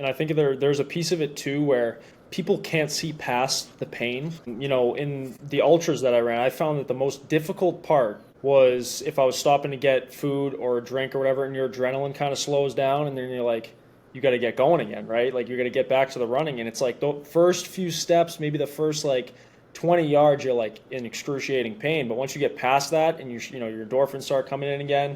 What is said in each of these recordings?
And I think there's a piece of it too where people can't see past the pain. You know, in the ultras that I ran, I found that the most difficult part was if I was stopping to get food or a drink or whatever, and your adrenaline kind of slows down, and then you're like, you got to get going again, right? Like you got to get back to the running, and it's like the first few steps, maybe the first like 20 yards, you're like in excruciating pain. But once you get past that, and you know your endorphins start coming in again,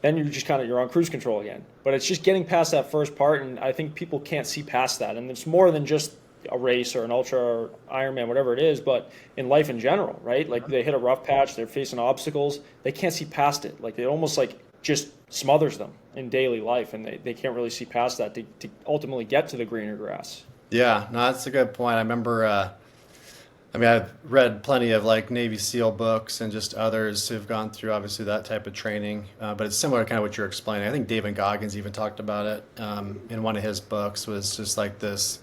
then you're just kind of you're on cruise control again. But it's just getting past that first part, and I think people can't see past that. And it's more than just a race or an ultra or Ironman, whatever it is, but in life in general, right? Like they hit a rough patch, they're facing obstacles, they can't see past it. Like it almost like just smothers them in daily life, and they can't really see past that to ultimately get to the greener grass. Yeah, no, that's a good point. I remember, I mean, I've read plenty of like Navy SEAL books and just others who've gone through obviously that type of training, but it's similar to kind of what you're explaining. I think David Goggins even talked about it in one of his books, was just like this,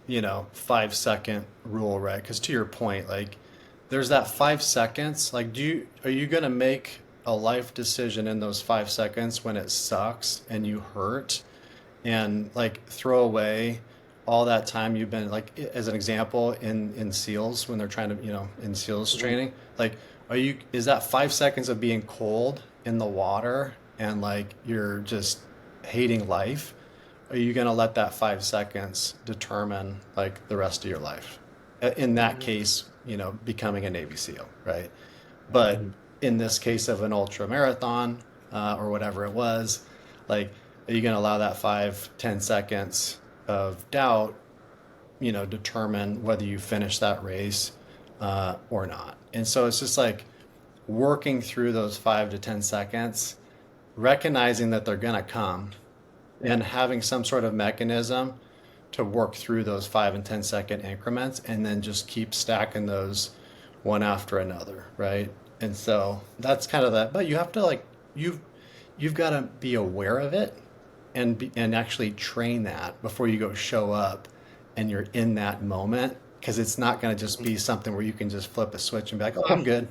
5 second rule, right? Because to your point, like there's that 5 seconds. Like, are you gonna make a life decision in those 5 seconds when it sucks and you hurt, and like throw away all that time you've been, like as an example, in SEALs when they're trying to, in SEALs Mhm. training, like is that 5 seconds of being cold in the water and like you're just hating life? Are you going to let that 5 seconds determine like the rest of your life? In that Mhm. case, becoming a Navy SEAL, right? But in this case of an ultra marathon, or whatever it was, like, are you going to allow that 5, 10 seconds of doubt, determine whether you finish that race or not? And so it's just like working through those 5 to 10 seconds, recognizing that they're going to come, and having some sort of mechanism to work through those 5 and 10 second increments, and then just keep stacking those one after another, right? And so that's kind of that. But you have to like you've you've got to be aware of it and actually train that before you go show up and you're in that moment, because it's not going to just be something where you can just flip a switch and be like, oh, I'm good.